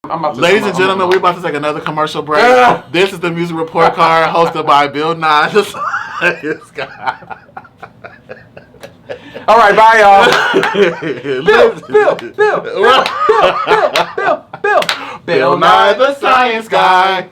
Ladies and gentlemen, we're about to take another commercial break. This is the Music Report Card hosted by Bill Nye. All right, bye, y'all. Bill Nye the Science Guy.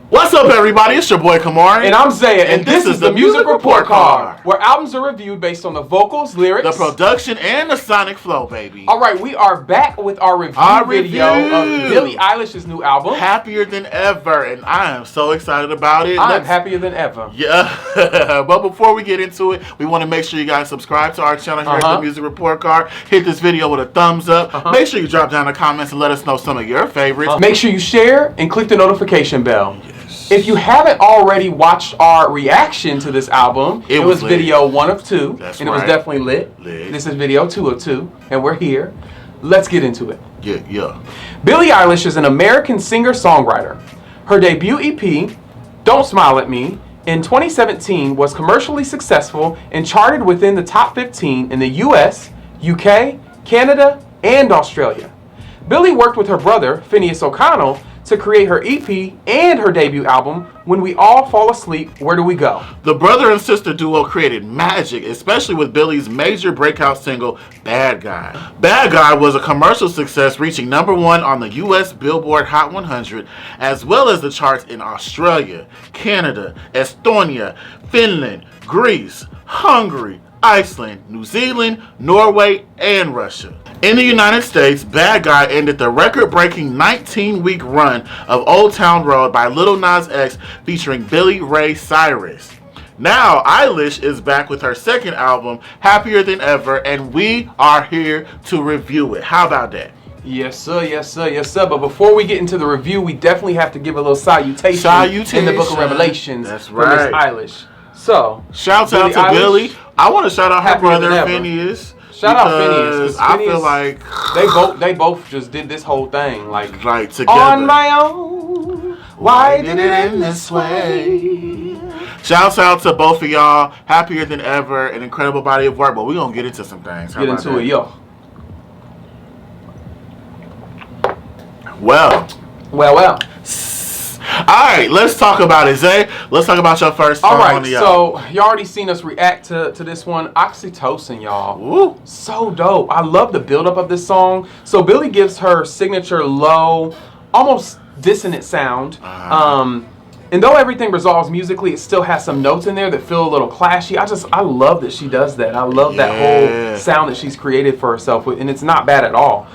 What's up, everybody? It's your boy Camarray. And I'm Zaiah, and this is the Music Report Card, where albums are reviewed based on the vocals, lyrics, the production, and the sonic flow, baby. All right, we are back with our review video of Billie Eilish's new album, Happier Than Ever, and I am so excited about it. I'm happier than ever. Yeah, but before we get into it, we want to make sure you guys subscribe to our channel here at the Music Report Card. Hit this video with a thumbs up. Make sure you drop down the comments and let us know some of your favorites. Make sure you share and click the notification bell. If you haven't already watched our reaction to this album, it was video 1 of 2, and it was definitely lit. This is video 2 of 2, and we're here. Let's get into it. Yeah. Billie Eilish is an American singer-songwriter. Her debut EP, Don't Smile at Me, in 2017 was commercially successful and charted within the top 15 in the US, UK, Canada, and Australia. Billie worked with her brother, Phineas O'Connell, to create her EP and her debut album, When We All Fall Asleep, Where Do We Go? The brother and sister duo created magic, especially with Billie's major breakout single, Bad Guy. Bad Guy was a commercial success, reaching #1 on the US Billboard Hot 100, as well as the charts in Australia, Canada, Estonia, Finland, Greece, Hungary, Iceland, New Zealand, Norway, and Russia. In the United States, Bad Guy ended the record-breaking 19-week run of Old Town Road by Lil Nas X featuring Billy Ray Cyrus. Now, Eilish is back with her second album, Happier Than Ever, and we are here to review it. How about that? Yes, sir, yes, sir, yes, sir. But before we get into the review, we definitely have to give a little salutation in the Book of Revelations for Miss Eilish. So, shouts out to Billie. I want to shout out her brother, Phineas. Shout out Phineas. I feel like they both just did this whole thing like together. On my own. Why did it end this way? Shouts out to both of y'all. Happier Than Ever, an incredible body of work. But we're gonna get into some things. Get into it, yo. Well. Alright, let's talk about it, Zay. Let's talk about your first song on the album. Alright, so you already seen us react to this one, Oxytocin, y'all. Woo. So dope. I love the buildup of this song. So Billie gives her signature low, almost dissonant sound. And though everything resolves musically, it still has some notes in there that feel a little clashy. I love that she does that. I love that whole sound that she's created for herself, and it's not bad at all.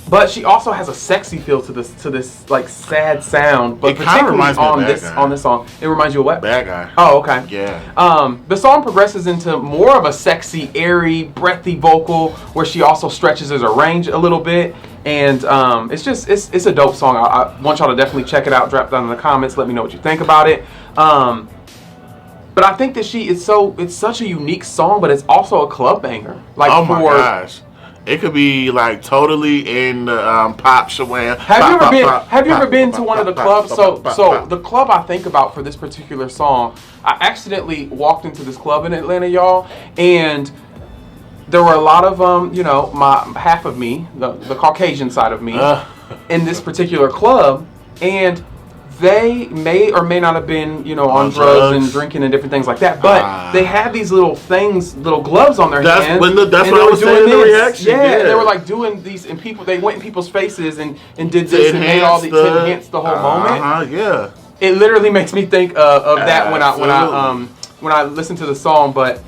But she also has a sexy feel to this like sad sound. But particularly on this song, it reminds you of what? Bad Guy. Oh, okay. Yeah. The song progresses into more of a sexy, airy, breathy vocal, where she also stretches her range a little bit, and it's a dope song. I want y'all to definitely check it out. Drop down in the comments. Let me know what you think about it. But I think that it's such a unique song, but it's also a club banger. Like, oh my gosh. It could be like totally in the pop shawam. Have you ever been to one of the clubs? So the club I think about for this particular song, I accidentally walked into this club in Atlanta, y'all, and there were a lot of half of me, the Caucasian side of me, in this particular club, and they may or may not have been, on drugs and drinking and different things like that. But they had these little gloves on their hands. That's what I was saying in the reaction. Yeah, they were like doing these, and they went in people's faces and did this and made all these to enhance the whole moment. Yeah. It literally makes me think of that when I listen to the song. But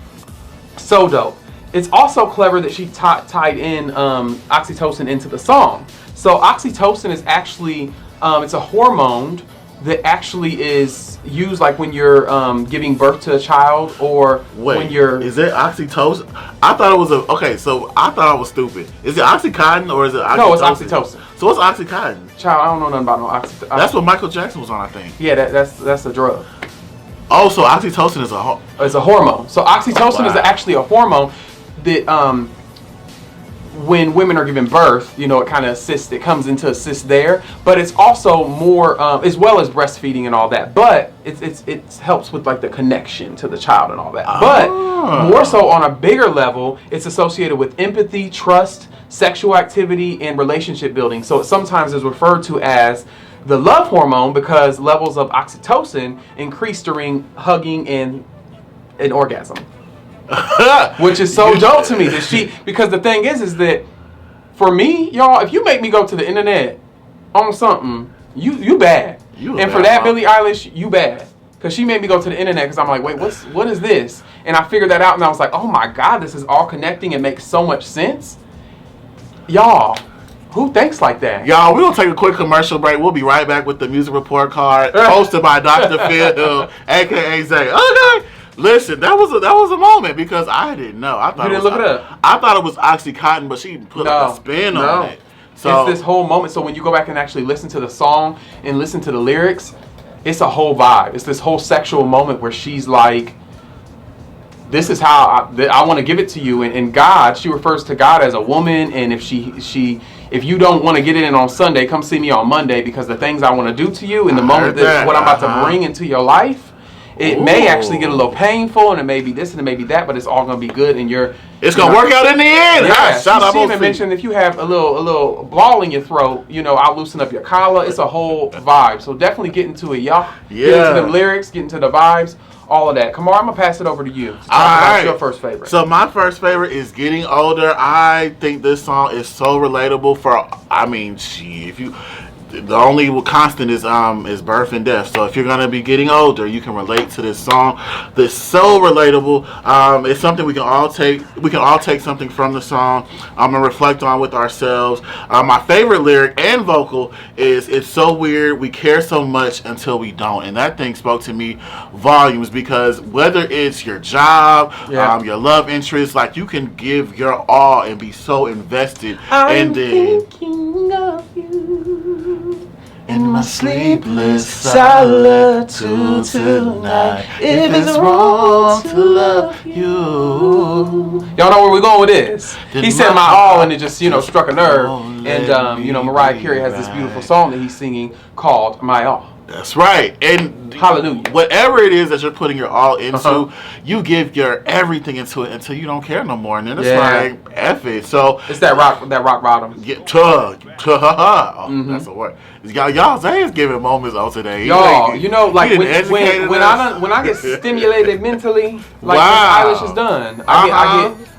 so dope. It's also clever that she tied in Oxytocin into the song. So Oxytocin is actually it's a hormone that actually is used like when you're giving birth to a child, or when you're... Is it Oxytocin? I thought it was I thought I was stupid. Is it Oxycontin or is it Oxytocin? No, it's Oxytocin. So what's Oxycontin? Child, I don't know nothing about no Oxytocin. That's what Michael Jackson was on, I think. Yeah, that's a drug. Oh, so Oxytocin is a It's a hormone. So Oxytocin is actually a hormone that when women are giving birth, you know, it kind of assists. It comes into assist there, but it's also more as well as breastfeeding and all that. But it helps with like the connection to the child and all that. But more so on a bigger level, it's associated with empathy, trust, sexual activity, and relationship building. So it sometimes is referred to as the love hormone because levels of oxytocin increase during hugging and an orgasm. Which is so dope to me that because the thing is that for me, y'all, if you make me go to the internet on something, you bad. And for that, Billie Eilish, you bad. Because she made me go to the internet because I'm like, wait, what is this? And I figured that out and I was like, oh my God, this is all connecting and makes so much sense. Y'all, who thinks like that? Y'all, we're going to take a quick commercial break. We'll be right back with the music report card hosted by Dr. Phil, a.k.a. Zay. Okay. Listen, that was a moment because I didn't know. I thought you didn't look it up. I thought it was Oxycontin, but she put a spin on it. So it's this whole moment. So when you go back and actually listen to the song and listen to the lyrics, it's a whole vibe. It's this whole sexual moment where she's like, "This is how I want to give it to you." And God, she refers to God as a woman. And if if you don't want to get it in on Sunday, come see me on Monday because the things I want to do to you in the moment that what I'm about to bring into your life. It may actually get a little painful, and it may be this and it may be that, but it's all gonna be good. And it's gonna work out in the end. Yeah, she even mentioned if you have a little ball in your throat, you know, I'll loosen up your collar. It's a whole vibe. So definitely get into it, y'all. Yeah. Get into them lyrics, get into the vibes, all of that. Kamar, I'm gonna pass it over to you. Talk about your first favorite. So my first favorite is Getting Older. I think this song is so relatable the only constant is birth and death. So if you're gonna be getting older, you can relate to this song. That's so relatable. It's something we can all take. We can all take something from the song and reflect on with ourselves. My favorite lyric and vocal is "It's so weird. We care so much until we don't," and that thing spoke to me volumes because whether it's your job, your love interest, like you can give your all and be so invested. I'm thinking of you. In my sleepless solitude tonight, if it's wrong to love you. Y'all know where we're going with this. He said my all and it just, struck a nerve. And, Mariah Carey has this beautiful song that he's singing called My All. That's right. And hallelujah. Whatever it is that you're putting your all into, you give your everything into it until you don't care no more. And then it's like, F it. So it's that rock bottom. That's a word. Y'all, Zay's giving moments on today. Y'all, when I get stimulated mentally, like Miss Eilish is done,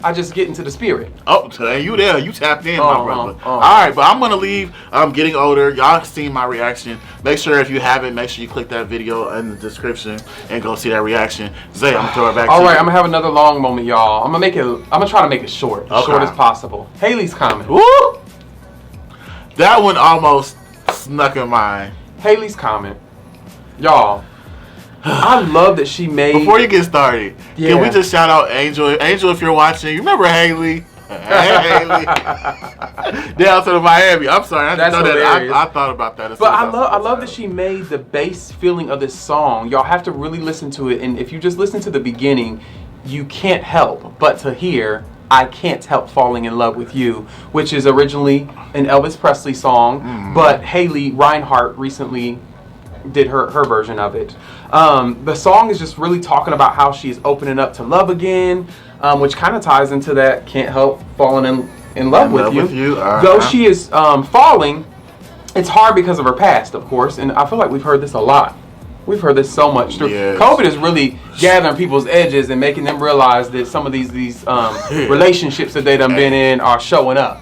I just get into the spirit. Oh, today you there. You tapped in, my brother. All right, but I'm going to leave Getting Older. Y'all seen my reaction. Make sure if you haven't, make sure you click that video in the description and go see that reaction. Zay, I'm going to throw it back to you. All right, I'm going to have another long moment, y'all. I'm going to try to make it short. Short as possible. Haley's comment. Woo! That one almost snuck in mine. Haley's comment. Y'all, I love that she made... Before you get started, can we just shout out Angel? Angel, if you're watching, you remember Haley? Hey, Haley. Down to the Miami. I'm sorry. I didn't know that. I thought about that. But I love that she made the bass feeling of this song. Y'all have to really listen to it. And if you just listen to the beginning, you can't help but to hear I Can't Help Falling in Love with You, which is originally an Elvis Presley song, but Haley Reinhart recently did her version of it. The song is just really talking about how she's opening up to love again, which kind of ties into that Can't Help Falling in love with you. Though she is falling, it's hard because of her past, of course, and I feel like we've heard this a lot. We've heard this so much. COVID is really gathering people's edges and making them realize that some of these relationships that they done been in are showing up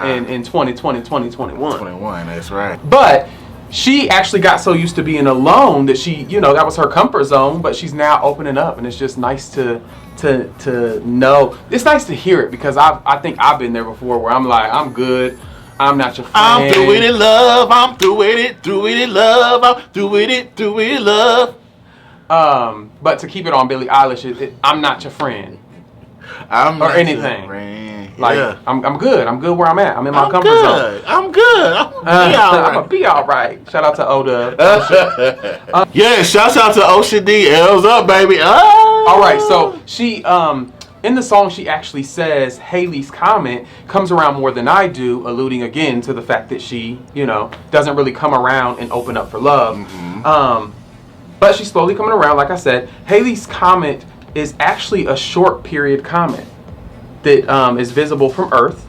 in 2020, 2021. 21, that's right. But she actually got so used to being alone that she, that was her comfort zone, but she's now opening up, and it's just nice to know. It's nice to hear it because I think I've been there before where I'm like, I'm good. I'm not your friend. I'm through with it, love. I'm through with it, through with it, love. I'm through with it, through with it, love. But to keep it on Billie Eilish, I'm not your friend. I'm or not anything. Your friend. Like, yeah. I'm good. I'm good where I'm at. I'm in my comfort zone. I'm good. I'm gonna be all right. Shout out to Oda. Yeah, shouts out to Ocean D. L's up, baby. Oh. All right, so she in the song she actually says Haley's comment comes around more than I do, alluding again to the fact that she, doesn't really come around and open up for love. Mm-hmm. But she's slowly coming around. Like I said, Haley's comment is actually a short period comment that is visible from Earth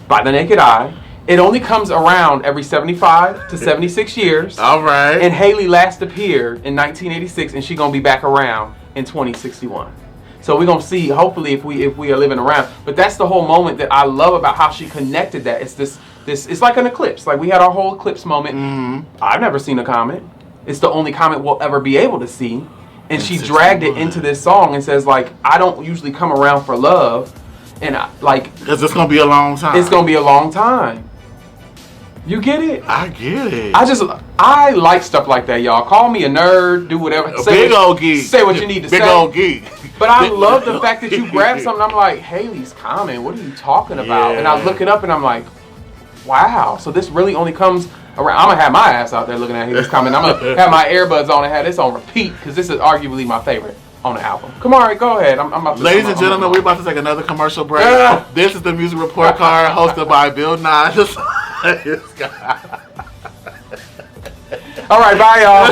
by the naked eye. It only comes around every 75 to 76 years. All right. And Haley last appeared in 1986, and she's gonna be back around in 2061. So we're gonna see, hopefully, if we are living around. But that's the whole moment that I love about how she connected that. It's this it's like an eclipse. Like we had our whole eclipse moment. Mm-hmm. I've never seen a comet. It's the only comet we'll ever be able to see. And she dragged it into this song and says, like, I don't usually come around for love. And because it's going to be a long time. It's going to be a long time. You get it? I get it. I like stuff like that, y'all. Call me a nerd, do whatever. Old geek. Say what you need to say. Big old geek. But I love the fact that you grab something. I'm like, Haley's comment. What are you talking about? Yeah. And I look it up and I'm like, wow. So this really only comes around. I'm going to have my ass out there looking at Haley's comment. I'm going to have my earbuds on and have this on repeat because this is arguably my favorite on the album. Camarray, go ahead. I'm about to Ladies and gentlemen, we're about to take another commercial break. This is the Music Report Card hosted by Bill Nye. All right, bye, y'all.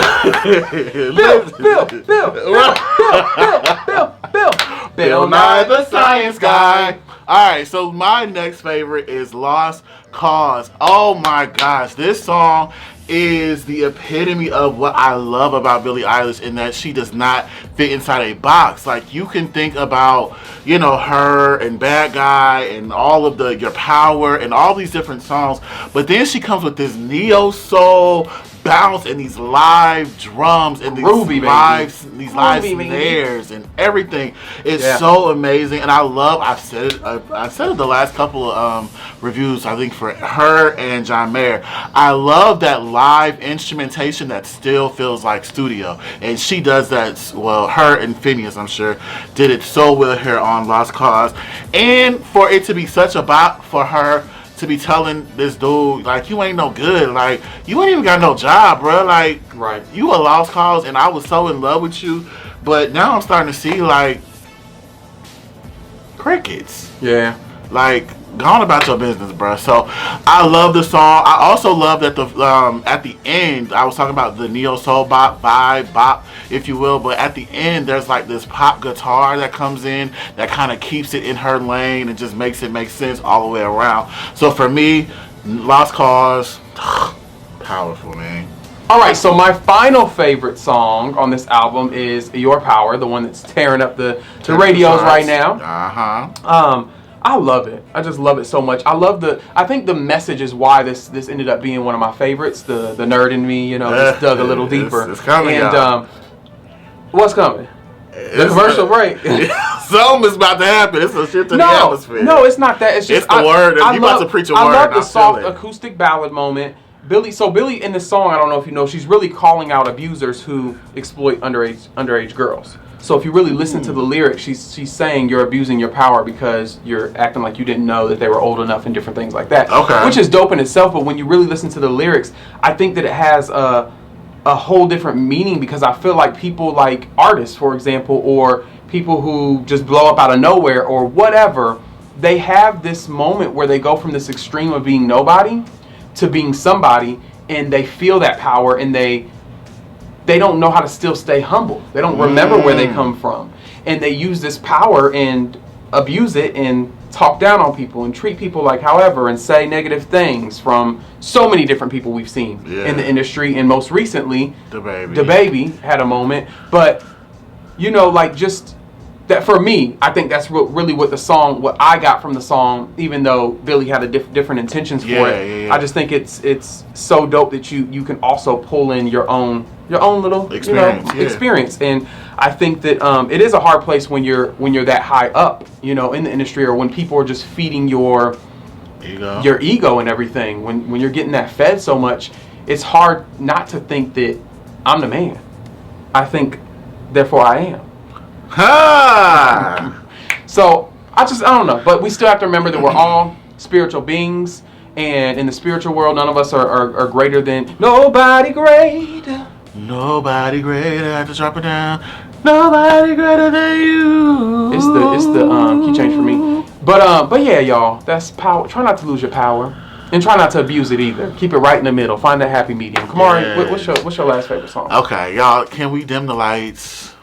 Bill Nye the Science Guy. All right, so my next favorite is Lost Cause. Oh my gosh, this song is the epitome of what I love about Billie Eilish, in that she does not fit inside a box. Like, you can think about, her and Bad Guy and all of Your Power and all these different songs, but then she comes with this neo-soul bounce and these live drums and these live snares and everything. It's so amazing, and I've said it the last couple of reviews, I think, for her and John Mayer. I love that live instrumentation that still feels like studio, and she does that well. Her and Phineas, I'm sure, did it so well here on Lost Cause, and for it to be such a bop for her to be telling this dude, like, you ain't no good, like, you ain't even got no job, bro, like, right, you a lost cause, and I was so in love with you, but now I'm starting to see, like, crickets. Yeah. Like, go on about your business, bro. So I love the song. I also love that at the end, I was talking about the neo soul bop, if you will, but at the end there's like this pop guitar that comes in that kind of keeps it in her lane and just makes it make sense all the way around. So for me, Lost Cause, powerful, man. All right, so my final favorite song on this album is Your Power, the one that's tearing up the radios right now. I love it. I just love it so much. I think the message is why this ended up being one of my favorites. The nerd in me, just dug a little deeper. It's coming, and what's coming? The commercial break. Something's about to happen. It's a shit to the atmosphere. No, it's not that. It's just the word. You about to preach a word. I love the soft acoustic ballad moment. Billie in this song, I don't know if you know, she's really calling out abusers who exploit underage girls. So if you really listen to the lyrics, she's saying you're abusing your power because you're acting like you didn't know that they were old enough and different things like that. Okay. Which is dope in itself, but when you really listen to the lyrics, I think that it has a whole different meaning, because I feel like people like artists, for example, or people who just blow up out of nowhere or whatever, they have this moment where they go from this extreme of being nobody to being somebody, and they feel that power, and they don't know how to still stay humble. They don't remember where they come from. And they use this power and abuse it and talk down on people and treat people like however and say negative things from so many different people we've seen in the industry. And most recently, the baby had a moment. But, just that for me, I think that's really what I got from the song, even though Billie had different intentions for it. Yeah. I just think it's so dope that you can also pull in your own little experience. And I think that it is a hard place when you're that high up, in the industry, or when people are just feeding your ego and everything. When you're getting that fed so much, it's hard not to think that I'm the man. I think, therefore I am. Ha! So I don't know. But we still have to remember that we're all spiritual beings. And in the spiritual world, none of us are greater than nobody great. Nobody greater. I have to drop it down. Nobody greater than you. It's the key change for me. But yeah, y'all, that's power. Try not to lose your power, and try not to abuse it either. Keep it right in the middle. Find that happy medium. Camarray, Yeah. what's your last favorite song? Okay, y'all, can we dim the lights?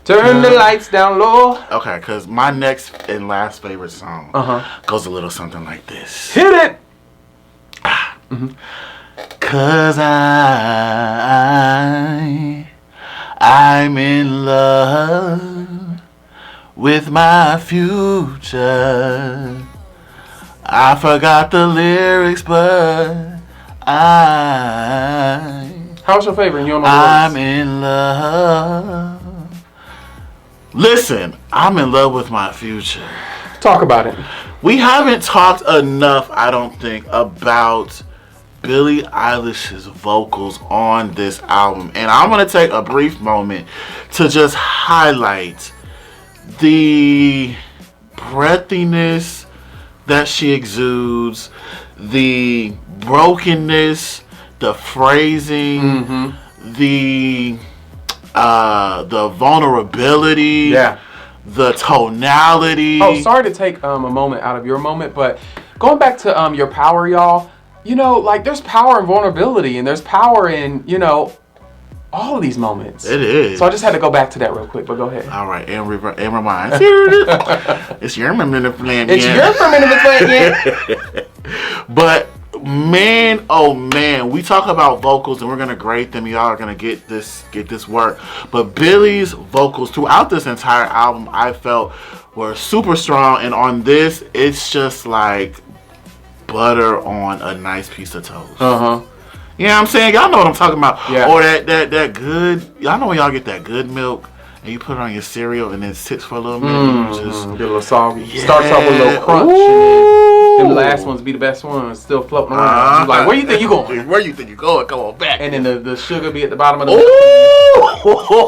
Turn the lights down low. Okay, because my next and last favorite song goes a little something like this. Hit it. Cause I'm in love with my future. I forgot the lyrics, but How's your favorite? You don't know the I'm words. in love. Listen, I'm in love with my future. Talk about it. We haven't talked enough, I don't think, about Billie Eilish's vocals on this album. And I'm going to take a brief moment to just highlight the breathiness that she exudes, the brokenness, the phrasing, the vulnerability, the tonality. Oh, sorry to take a moment out of your moment, but going back to your power, y'all. You know, like there's power in vulnerability, and there's power in all of these moments. It is. So I just had to go back to that real quick, but go ahead. All right, and remind. It's your minute plan. It's your minute. But man, oh man, we talk about vocals and we're gonna grade them. Y'all are gonna get this work. But Billie's vocals throughout this entire album, I felt were super strong, and on this, it's just like butter on a nice piece of toast. You know what I'm saying? Y'all know what I'm talking about. Yeah. Or that good. Y'all know when y'all get that good milk and you put it on your cereal and then it sits for a little minute. And you just get a little soggy. Yeah. Starts off with a little crunch. Ooh. And then the last ones be the best ones, still floating around. You're like, where you think you going? Where you think you going? Come on back. And then the sugar be at the bottom of the Ooh.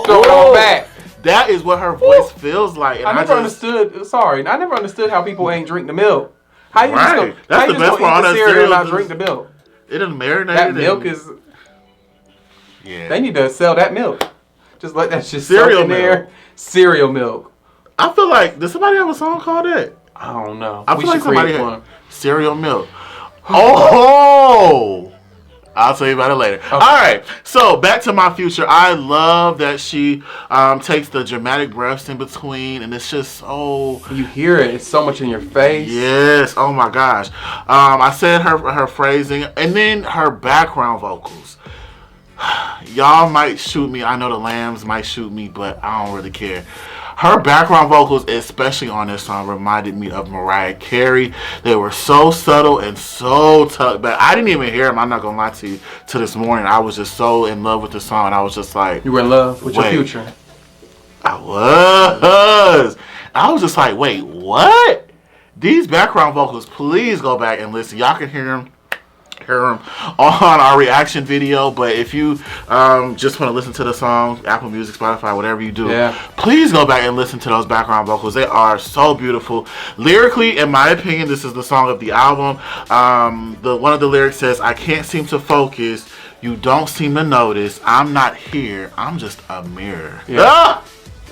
throw it on back. That is what her voice feels like. And I never understood. Sorry, I never understood how people ain't drink the milk. How you Right. just That's how the you best just part gonna of eat that the cereal and cereal not drink the milk? It done marinated. That milk is. Yeah. They need to sell that milk. Just let that shit Cereal soak in there. milk. Cereal milk. I feel like, does somebody have a song called that? I don't know. I We feel like should somebody create had one. cereal milk. Oh! I'll tell you about it later. Okay. All right. So back to my future. I love that she takes the dramatic breaths in between, and it's just so. You hear it. It's so much in your face. Yes. Oh my gosh. I said her phrasing, and then her background vocals. Y'all might shoot me. I know the Lambs might shoot me, but I don't really care. Her background vocals, especially on this song, reminded me of Mariah Carey. They were so subtle and so tucked back. I didn't even hear them. I'm not gonna lie to you. To this morning, I was just so in love with the song. I was just like, You were in love with your Wait. future. I was just like, wait, what? These background vocals, please go back and listen. Y'all can hear them on our reaction video, but if you just want to listen to the song, Apple Music, Spotify, whatever you do, please go back and listen to those background vocals. They are so beautiful. Lyrically, in my opinion, this is the song of the album. One of the lyrics says, I can't seem to focus, you don't seem to notice, I'm not here, I'm just a mirror.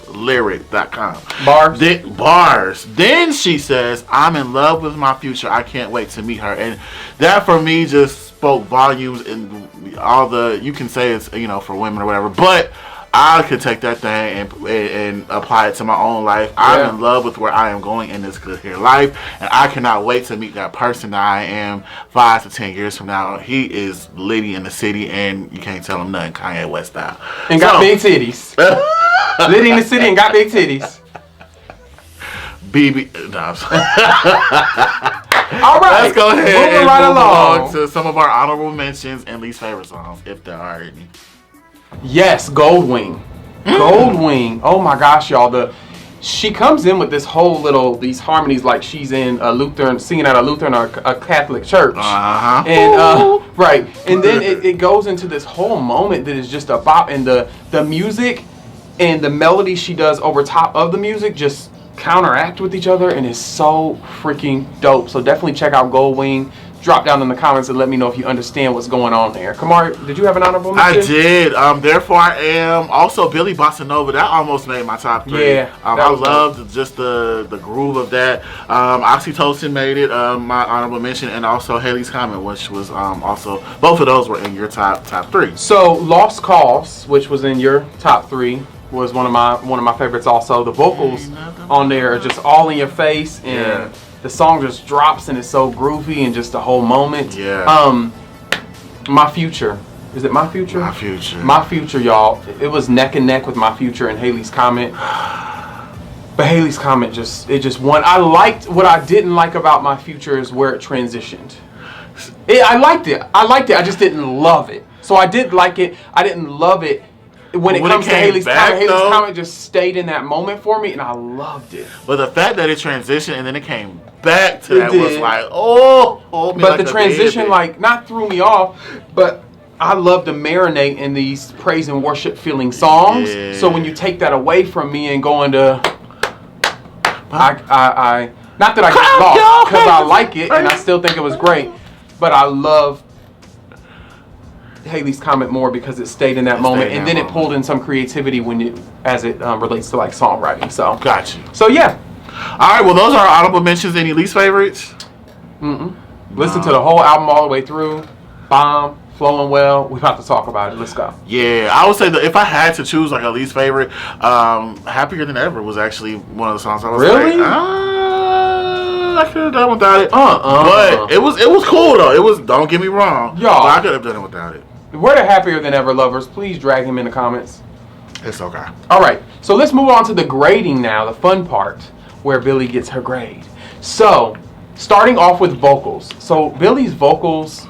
Lyric.com. Bars. Then she says, I'm in love with my future. I can't wait to meet her. And that for me just spoke volumes, and all the, you can say it's, for women or whatever, but I could take that thing and apply it to my own life. I'm in love with where I am going in this good here life, and I cannot wait to meet that person that I am 5 to 10 years from now. He is Liddy in the city, and you can't tell him nothing, Kanye West style. And got big titties. Liddy in the city and got big titties. BB. No. All right. Let's go ahead Moving and right move along on to some of our honorable mentions and least favorite songs, if there are any. Yes, Goldwing. Goldwing. Oh my gosh, y'all. She comes in with these harmonies like she's in a Lutheran, singing at a Lutheran or a Catholic church. And right. And then it goes into this whole moment that is just a bop, and the music and the melody she does over top of the music just counteract with each other, and it's so freaking dope. So definitely check out Goldwing. Drop down in the comments and let me know if you understand what's going on there. Camarray, did you have an honorable mention? I did. Therefore I am. Also, Billy Bossa Nova. That almost made my top 3. Yeah. I loved just the groove of that. Oxytocin made it my honorable mention, and also Haley's Comet, which was also, both of those were in your top 3. So Lost Cause, which was in your top 3, was one of my favorites. Also, the vocals on there are just all in your face, and the song just drops and it's so groovy and just the whole moment. Yeah. My Future. Is it My Future? My Future. My Future, y'all. It was neck and neck with My Future and Haley's Comet. But Haley's Comet just won. I liked, what I didn't like about My Future is where it transitioned. I liked it. I just didn't love it. So I did like it. I didn't love it. When it comes to Haley's Comet just stayed in that moment for me, and I loved it. But the fact that it transitioned and then it came back to that was like, oh. But like the transition, like, not threw me off, but I love to marinate in these praise and worship feeling songs. Yeah. So when you take that away from me and go into, I not that I get lost, because I like it and I still think it was great, but I love Haley's Comet more because it stayed in that moment, and then it pulled in some creativity as it relates to like songwriting. So got you. So yeah. All right. Well, those are our honorable mentions. Any least favorites? Listen to the whole album all the way through. Bomb, flowing well. We about to talk about it. Let's go. Yeah, I would say that if I had to choose like a least favorite, "Happier Than Ever" was actually one of the songs I was really. I could have done without it. But it was cool though. It was. Don't get me wrong. Y'all, but I could have done it without it. We're the Happier Than Ever lovers. Please drag him in the comments. It's okay. All right. So let's move on to the grading now, the fun part, where Billie gets her grade. So, starting off with vocals. So Billie's vocals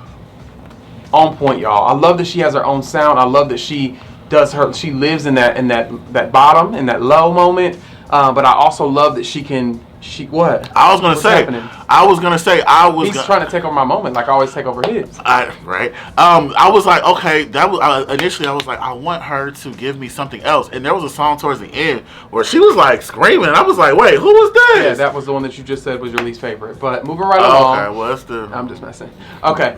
on point, y'all. I love that she has her own sound. I love that she lives in that bottom, in that low moment. But I also love that what? I was gonna say. He's trying to take over my moment, like I always take over his. Right. I was like, okay. That was initially. I was like, I want her to give me something else. And there was a song towards the end where she was like screaming. And I was like, wait, who was this? Yeah, that was the one that you just said was your least favorite. But moving right along. Okay. Well, that's the. I'm just messing. Okay.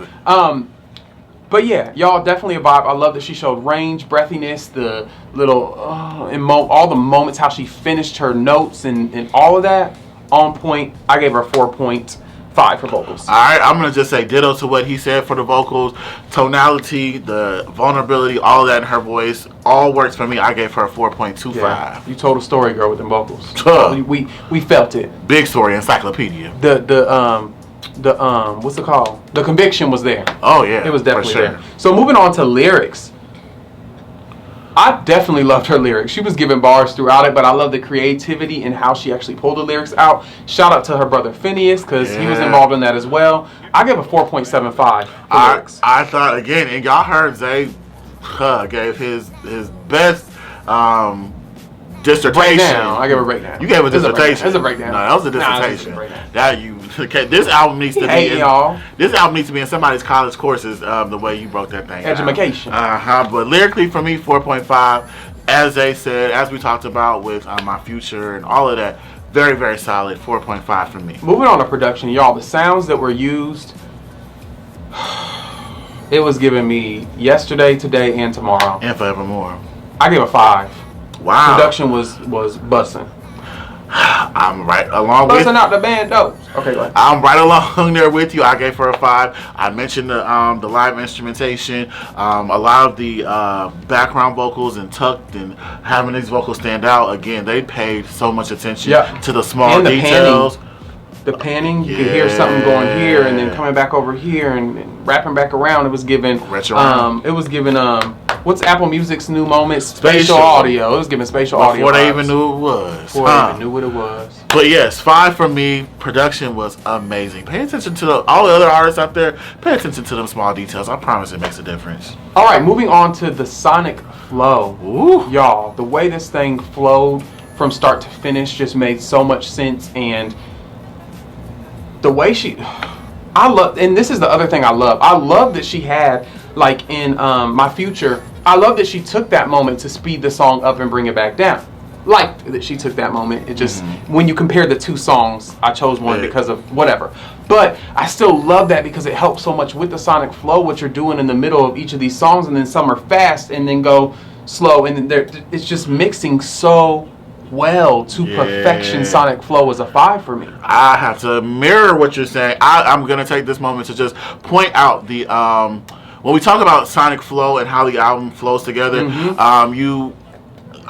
But yeah, y'all, definitely a vibe. I love that she showed range, breathiness, the little, all the moments, how she finished her notes and all of that on point. I gave her 4.5 for vocals. All right, I'm going to just say ditto to what he said for the vocals. Tonality, the vulnerability, all of that in her voice, all works for me. I gave her a 4.25. Yeah, you told a story, girl, with them vocals. We felt it. Big story, encyclopedia. What's it called? The conviction was there. Oh yeah, it was definitely there. So moving on to lyrics, I definitely loved her lyrics. She was giving bars throughout it, but I love the creativity and how she actually pulled the lyrics out. Shout out to her brother Phineas, because he was involved in that as well. I give a 4.75 for lyrics. I thought again, and y'all heard Zay gave his best dissertation. I give a breakdown. You gave a dissertation. It's a breakdown. No, that was a dissertation. This album needs to be y'all. This album needs to be in somebody's college courses. The way you broke that thing. Education. But lyrically, for me, 4.5. As they said, as we talked about with My Future and all of that, very, very solid. 4.5 for me. Moving on to production, y'all. The sounds that were used, it was giving me yesterday, today, and tomorrow, and forevermore. I give a 5. Wow. Production was bussin'. I'm right along with bussin' out the bandos. Okay, go ahead. I'm right along there with you. I gave her a 5. I mentioned the live instrumentation, a lot of the background vocals and tucked and having these vocals stand out. Again, they paid so much attention to the small details. The panning, you could hear something going here and then coming back over here and wrapping back around. It was giving what's Apple Music's new moment? Spatial audio. It was giving spatial audio before they even knew it was. Before they even knew what it was. But yes, 5 for me. Production was amazing. Pay attention to all the other artists out there. Pay attention to them small details. I promise it makes a difference. All right, moving on to the sonic flow. Ooh. Y'all, the way this thing flowed from start to finish just made so much sense, and the way I love, and this is the other thing I love that she had, like in My Future, I love that she took that moment to speed the song up and bring it back down. liked that she took that moment. It just, when you compare the two songs, I chose one because of whatever. But I still love that because it helps so much with the sonic flow, what you're doing in the middle of each of these songs, and then some are fast and then go slow, and then it's just mixing so well to perfection. Sonic flow was a 5 for me. I have to mirror what you're saying. I'm going to take this moment to just point out the when we talk about sonic flow and how the album flows together,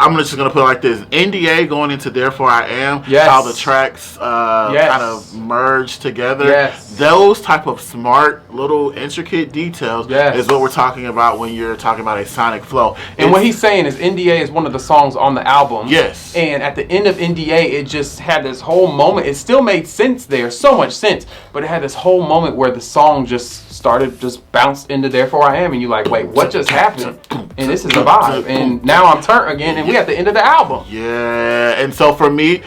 I'm just going to put it like this. NDA going into Therefore I Am, how the tracks kind of merge together. Those type of smart, little, intricate details is what we're talking about when you're talking about a sonic flow. And what he's saying is NDA is one of the songs on the album. Yes. And at the end of NDA, it just had this whole moment. It still made sense there, so much sense, but it had this whole moment where the song just bounced into Therefore I Am, and you're like, wait, what just happened? And this is a vibe. And now I'm turned again, and we at the end of the album. Yeah, and so for me,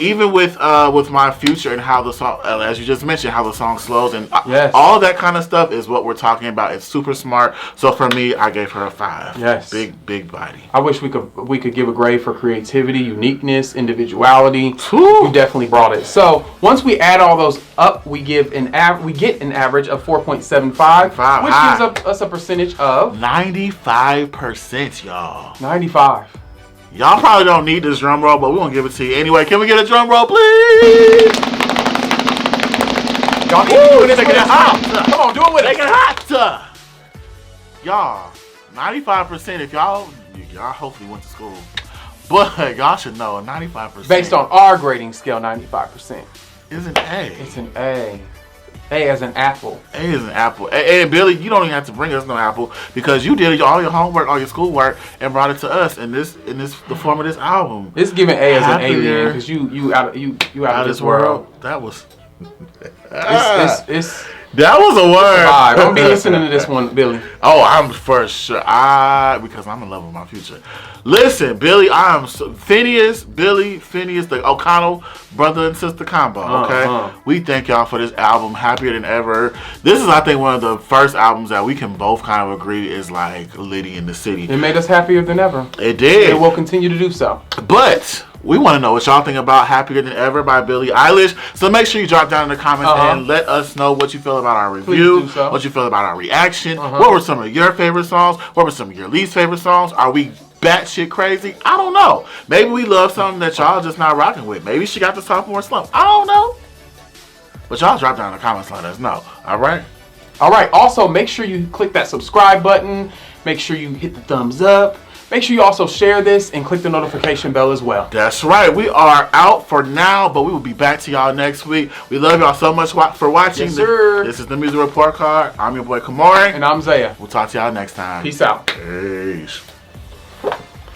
even with My Future and how the song, as you just mentioned, how the song slows and all that kind of stuff is what we're talking about. It's super smart. So for me, I gave her a 5. Yes, big body. I wish we could give a grade for creativity, uniqueness, individuality. You definitely brought it. So once we add all those up, we get an average of 4.75, which gives us a percentage of 95%, y'all. 95. Y'all probably don't need this drum roll, but we're gonna give it to you anyway. Can we get a drum roll, please? Y'all keep doing this with it hot. Come on, do it with it. Make it hot. Y'all, 95%. If y'all hopefully went to school, but y'all should know 95%. Based on our grading scale, 95% is an A. It's an A. A as an apple. A as an apple. And Billy, you don't even have to bring us no apple because you did all your homework, all your schoolwork, and brought it to us in the form of this album. It's giving A as an alien because you out of this world. That was. That was a word. I'm gonna be listening to this one, Billy. Oh, I'm for sure. Because I'm in love with My Future. Listen, Billy, Phineas, the O'Connell brother and sister combo. Okay, we thank y'all for this album, Happier Than Ever. This is, I think, one of the first albums that we can both kind of agree is like Liddy in the City. It made us happier than ever. It did. It will continue to do so. But we want to know what y'all think about Happier Than Ever by Billie Eilish. So make sure you drop down in the comments and let us know what you feel about our review, what you feel about our reaction. What were some of your favorite songs? What were some of your least favorite songs? Are we batshit crazy? I don't know. Maybe we love something that y'all just not rocking with. Maybe she got the sophomore slump. I don't know. But y'all drop down in the comments and let us know. All right? All right. Also, make sure you click that subscribe button. Make sure you hit the thumbs up. Make sure you also share this and click the notification bell as well. That's right. We are out for now, but we will be back to y'all next week. We love y'all so much for watching. Yes, sir. This is the Music Report Card. I'm your boy Camarray. And I'm Zaiah. We'll talk to y'all next time. Peace out. Peace.